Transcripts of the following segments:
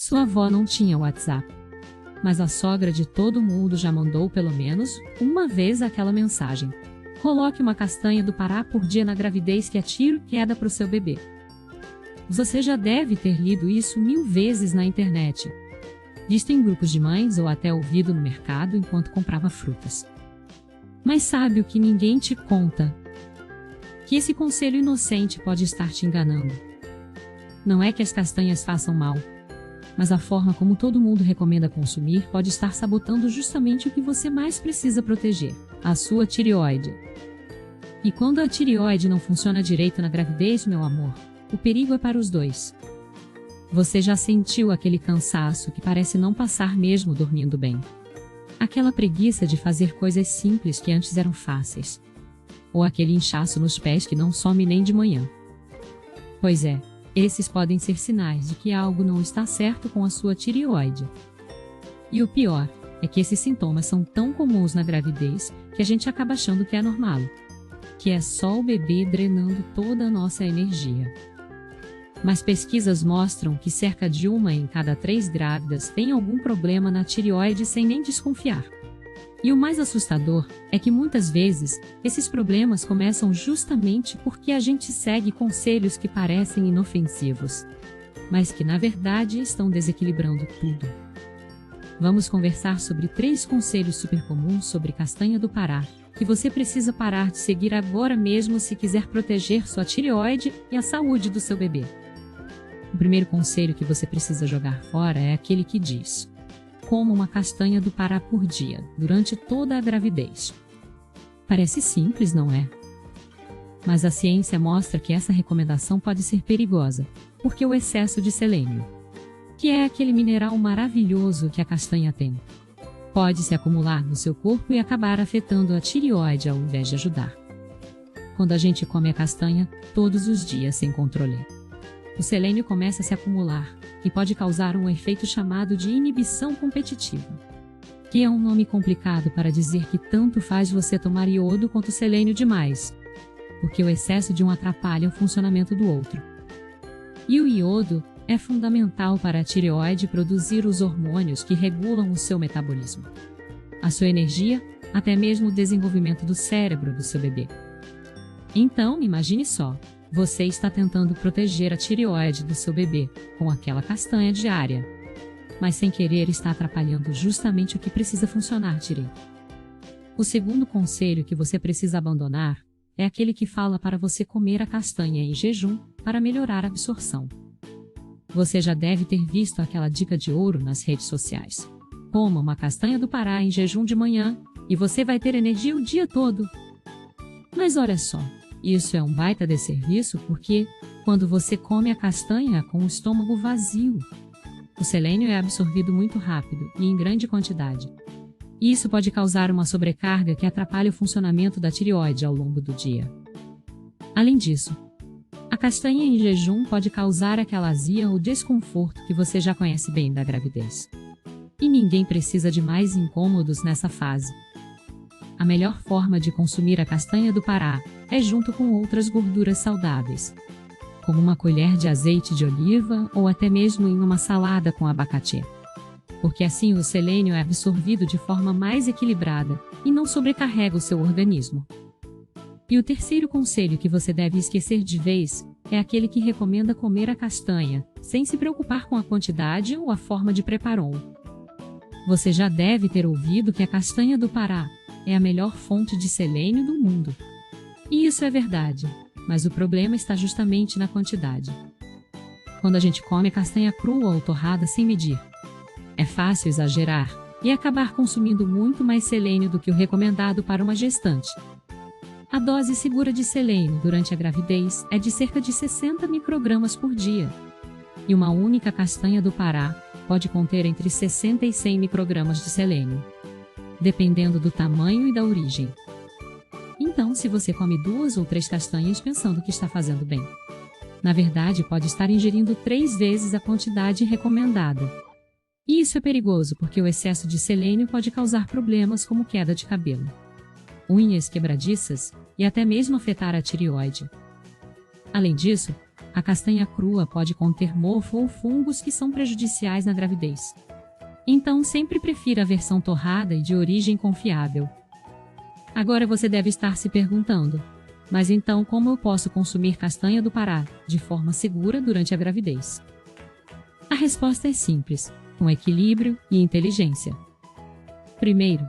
Sua avó não tinha WhatsApp, mas a sogra de todo mundo já mandou pelo menos uma vez aquela mensagem: coloque uma castanha do Pará por dia na gravidez que é tiro e queda para o seu bebê. Você já deve ter lido isso 1000 vezes na internet, visto em grupos de mães ou até ouvido no mercado enquanto comprava frutas. Mas sabe o que ninguém te conta? Que esse conselho inocente pode estar te enganando. Não é que as castanhas façam mal, mas a forma como todo mundo recomenda consumir pode estar sabotando justamente o que você mais precisa proteger: a sua tireoide. E quando a tireoide não funciona direito na gravidez, meu amor, o perigo é para os dois. Você já sentiu aquele cansaço que parece não passar mesmo dormindo bem? Aquela preguiça de fazer coisas simples que antes eram fáceis? Ou aquele inchaço nos pés que não some nem de manhã? Pois é, esses podem ser sinais de que algo não está certo com a sua tireoide. E o pior é que esses sintomas são tão comuns na gravidez que a gente acaba achando que é normal, que é só o bebê drenando toda a nossa energia. Mas pesquisas mostram que cerca de 1 em cada 3 grávidas tem algum problema na tireoide sem nem desconfiar. E o mais assustador é que muitas vezes esses problemas começam justamente porque a gente segue conselhos que parecem inofensivos, mas que na verdade estão desequilibrando tudo. Vamos conversar sobre 3 conselhos super comuns sobre castanha do Pará, que você precisa parar de seguir agora mesmo se quiser proteger sua tireoide e a saúde do seu bebê. O primeiro conselho que você precisa jogar fora é aquele que diz: coma uma castanha do Pará por dia, durante toda a gravidez. Parece simples, não é? Mas a ciência mostra que essa recomendação pode ser perigosa, porque o excesso de selênio, que é aquele mineral maravilhoso que a castanha tem, pode se acumular no seu corpo e acabar afetando a tireoide ao invés de ajudar. Quando a gente come a castanha todos os dias sem controle, o selênio começa a se acumular e pode causar um efeito chamado de inibição competitiva, que é um nome complicado para dizer que tanto faz você tomar iodo quanto selênio demais, porque o excesso de um atrapalha o funcionamento do outro. E o iodo é fundamental para a tireoide produzir os hormônios que regulam o seu metabolismo, a sua energia, até mesmo o desenvolvimento do cérebro do seu bebê. Então, imagine só, você está tentando proteger a tireoide do seu bebê com aquela castanha diária, mas sem querer está atrapalhando justamente o que precisa funcionar direito. O segundo conselho que você precisa abandonar é aquele que fala para você comer a castanha em jejum para melhorar a absorção. Você já deve ter visto aquela dica de ouro nas redes sociais: coma uma castanha do Pará em jejum de manhã e você vai ter energia o dia todo. Mas olha só, isso é um baita desserviço porque, quando você come a castanha com o estômago vazio, o selênio é absorvido muito rápido e em grande quantidade. Isso pode causar uma sobrecarga que atrapalha o funcionamento da tireoide ao longo do dia. Além disso, a castanha em jejum pode causar aquela azia ou desconforto que você já conhece bem da gravidez. E ninguém precisa de mais incômodos nessa fase. A melhor forma de consumir a castanha do Pará é junto com outras gorduras saudáveis, como uma colher de azeite de oliva ou até mesmo em uma salada com abacate, porque assim o selênio é absorvido de forma mais equilibrada e não sobrecarrega o seu organismo. E o terceiro conselho que você deve esquecer de vez é aquele que recomenda comer a castanha, sem se preocupar com a quantidade ou a forma de preparo. Você já deve ter ouvido que a castanha do Pará é a melhor fonte de selênio do mundo. E isso é verdade, mas o problema está justamente na quantidade. Quando a gente come a castanha crua ou torrada sem medir, é fácil exagerar e acabar consumindo muito mais selênio do que o recomendado para uma gestante. A dose segura de selênio durante a gravidez é de cerca de 60 microgramas por dia. E uma única castanha do Pará pode conter entre 60 e 100 microgramas de selênio, dependendo do tamanho e da origem. Então, se você come 2 ou 3 castanhas pensando que está fazendo bem, na verdade pode estar ingerindo 3 vezes a quantidade recomendada. E isso é perigoso porque o excesso de selênio pode causar problemas como queda de cabelo, unhas quebradiças e até mesmo afetar a tireoide. Além disso, A castanha crua pode conter mofo ou fungos que são prejudiciais na gravidez. Então, sempre prefira a versão torrada e de origem confiável. Agora você deve estar se perguntando: mas então como eu posso consumir castanha do Pará de forma segura durante a gravidez? A resposta é simples, com equilíbrio e inteligência. Primeiro,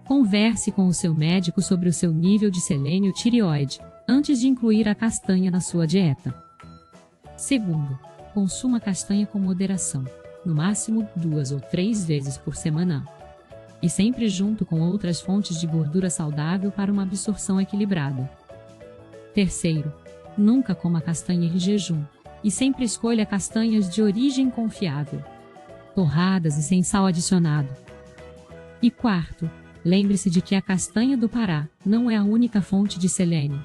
converse com o seu médico sobre o seu nível de selênio tireoide, antes de incluir a castanha na sua dieta. Segundo, consuma castanha com moderação, no máximo 2 ou 3 vezes por semana. E sempre junto com outras fontes de gordura saudável para uma absorção equilibrada. Terceiro, nunca coma castanha em jejum, e sempre escolha castanhas de origem confiável, torradas e sem sal adicionado. E quarto, lembre-se de que a castanha do Pará não é a única fonte de selênio.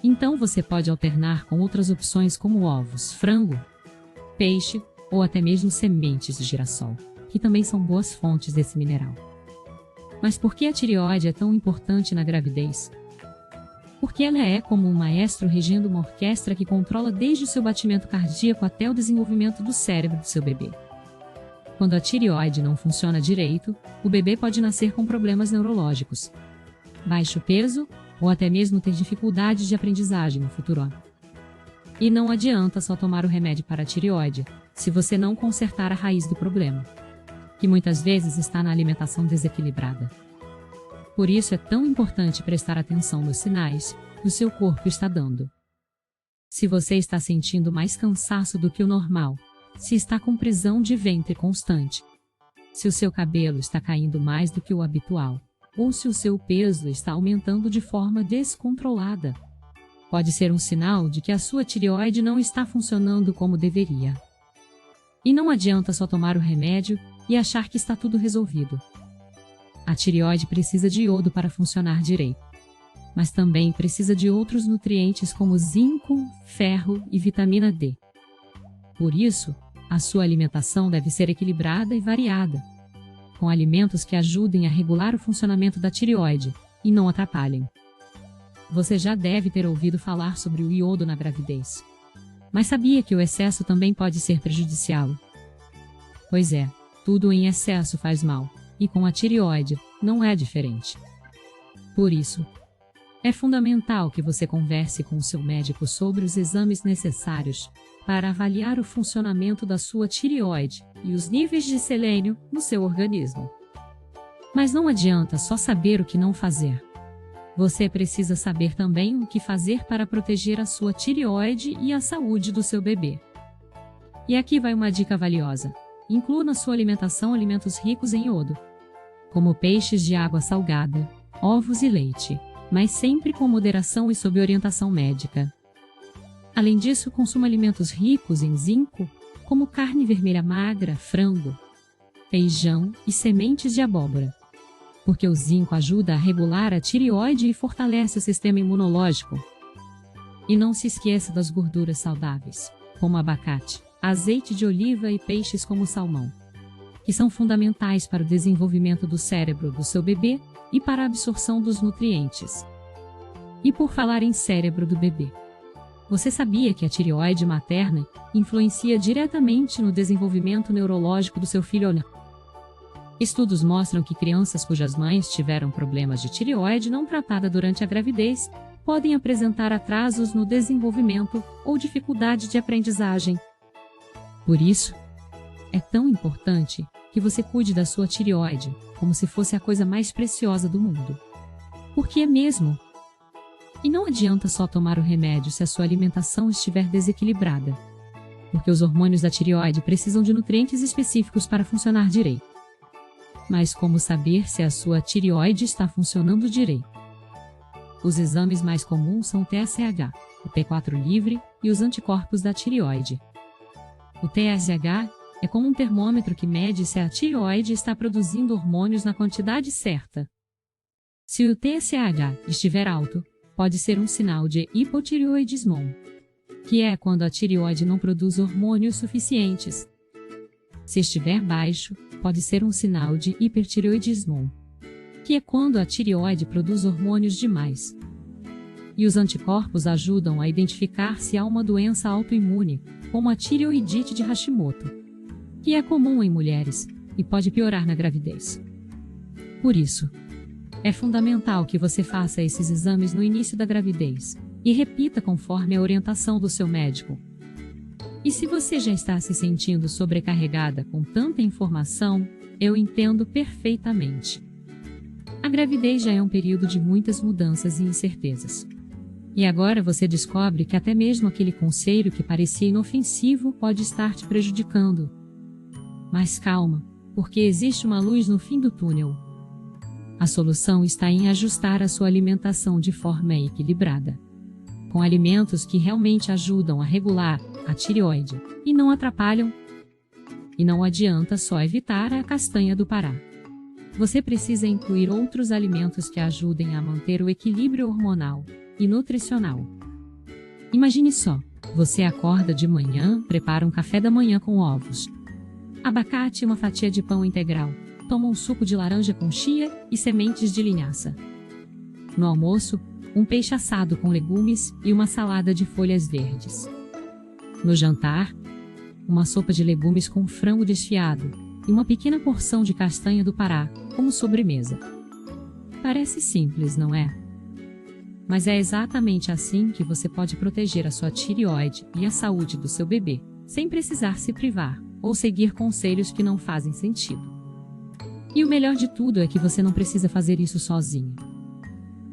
Então você pode alternar com outras opções como ovos, frango, peixe ou até mesmo sementes de girassol, que também são boas fontes desse mineral. Mas por que a tireoide é tão importante na gravidez? Porque ela é como um maestro regendo uma orquestra que controla desde o seu batimento cardíaco até o desenvolvimento do cérebro do seu bebê. Quando a tireoide não funciona direito, o bebê pode nascer com problemas neurológicos, baixo peso ou até mesmo ter dificuldades de aprendizagem no futuro. E não adianta só tomar o remédio para a tireoide, se você não consertar a raiz do problema, que muitas vezes está na alimentação desequilibrada. Por isso é tão importante prestar atenção nos sinais que o seu corpo está dando. Se você está sentindo mais cansaço do que o normal, se está com prisão de ventre constante, se o seu cabelo está caindo mais do que o habitual, ou se o seu peso está aumentando de forma descontrolada, pode ser um sinal de que a sua tireoide não está funcionando como deveria. E não adianta só tomar o remédio e achar que está tudo resolvido. A tireoide precisa de iodo para funcionar direito, mas também precisa de outros nutrientes como zinco, ferro e vitamina D. Por isso, a sua alimentação deve ser equilibrada e variada, com alimentos que ajudem a regular o funcionamento da tireoide e não atrapalhem. Você já deve ter ouvido falar sobre o iodo na gravidez. Mas sabia que o excesso também pode ser prejudicial? Pois é, tudo em excesso faz mal, e com a tireoide não é diferente. Por isso, é fundamental que você converse com o seu médico sobre os exames necessários para avaliar o funcionamento da sua tireoide e os níveis de selênio no seu organismo. Mas não adianta só saber o que não fazer. Você precisa saber também o que fazer para proteger a sua tireoide e a saúde do seu bebê. E aqui vai uma dica valiosa. Inclua na sua alimentação alimentos ricos em iodo, como peixes de água salgada, ovos e leite, mas sempre com moderação e sob orientação médica. Além disso, consuma alimentos ricos em zinco, como carne vermelha magra, frango, feijão e sementes de abóbora, porque o zinco ajuda a regular a tireoide e fortalece o sistema imunológico. E não se esqueça das gorduras saudáveis, como abacate, azeite de oliva e peixes como salmão, que são fundamentais para o desenvolvimento do cérebro do seu bebê e para a absorção dos nutrientes. E por falar em cérebro do bebê, você sabia que a tireoide materna influencia diretamente no desenvolvimento neurológico do seu filho? Estudos mostram que crianças cujas mães tiveram problemas de tireoide não tratada durante a gravidez podem apresentar atrasos no desenvolvimento ou dificuldade de aprendizagem. Por isso, é tão importante que você cuide da sua tireoide como se fosse a coisa mais preciosa do mundo. Porque é mesmo. E não adianta só tomar o remédio se a sua alimentação estiver desequilibrada, porque os hormônios da tireoide precisam de nutrientes específicos para funcionar direito. Mas como saber se a sua tireoide está funcionando direito? Os exames mais comuns são o TSH, o T4 livre e os anticorpos da tireoide. O TSH é como um termômetro que mede se a tireoide está produzindo hormônios na quantidade certa. Se o TSH estiver alto, pode ser um sinal de hipotireoidismo, que é quando a tireoide não produz hormônios suficientes. Se estiver baixo, pode ser um sinal de hipertireoidismo, que é quando a tireoide produz hormônios demais. e os anticorpos ajudam a identificar se há uma doença autoimune, como a tireoidite de Hashimoto, que é comum em mulheres e pode piorar na gravidez. Por isso, é fundamental que você faça esses exames no início da gravidez e repita conforme a orientação do seu médico. E se você já está se sentindo sobrecarregada com tanta informação, eu entendo perfeitamente. A gravidez já é um período de muitas mudanças e incertezas. E agora você descobre que até mesmo aquele conselho que parecia inofensivo pode estar te prejudicando. Mas calma, porque existe uma luz no fim do túnel. A solução está em ajustar a sua alimentação de forma equilibrada, com alimentos que realmente ajudam a regular a tireoide e não atrapalham. E não adianta só evitar a castanha do Pará. Você precisa incluir outros alimentos que ajudem a manter o equilíbrio hormonal e nutricional. Imagine só, você acorda de manhã, prepara um café da manhã com ovos, abacate e uma fatia de pão integral, toma um suco de laranja com chia e sementes de linhaça. No almoço, um peixe assado com legumes e uma salada de folhas verdes. No jantar, uma sopa de legumes com frango desfiado e uma pequena porção de castanha do Pará, como sobremesa. Parece simples, não é? Mas é exatamente assim que você pode proteger a sua tireoide e a saúde do seu bebê, sem precisar se privar ou seguir conselhos que não fazem sentido. E o melhor de tudo é que você não precisa fazer isso sozinho.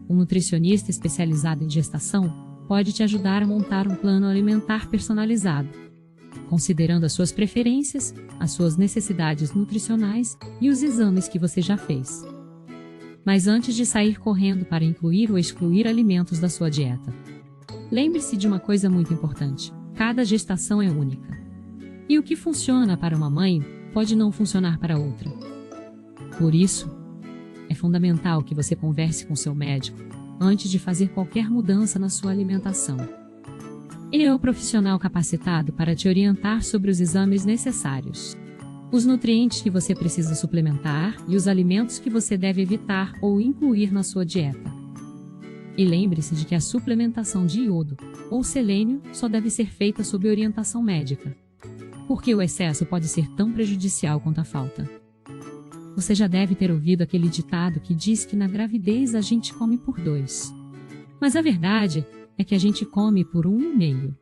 Um nutricionista especializado em gestação pode te ajudar a montar um plano alimentar personalizado, considerando as suas preferências, as suas necessidades nutricionais e os exames que você já fez. Mas antes de sair correndo para incluir ou excluir alimentos da sua dieta, lembre-se de uma coisa muito importante: cada gestação é única. E o que funciona para uma mãe pode não funcionar para outra. Por isso, é fundamental que você converse com seu médico antes de fazer qualquer mudança na sua alimentação. Ele é o profissional capacitado para te orientar sobre os exames necessários, os nutrientes que você precisa suplementar e os alimentos que você deve evitar ou incluir na sua dieta. E lembre-se de que a suplementação de iodo ou selênio só deve ser feita sob orientação médica, porque o excesso pode ser tão prejudicial quanto a falta. Você já deve ter ouvido aquele ditado que diz que na gravidez a gente come por 2. Mas a verdade é que a gente come por 1,5.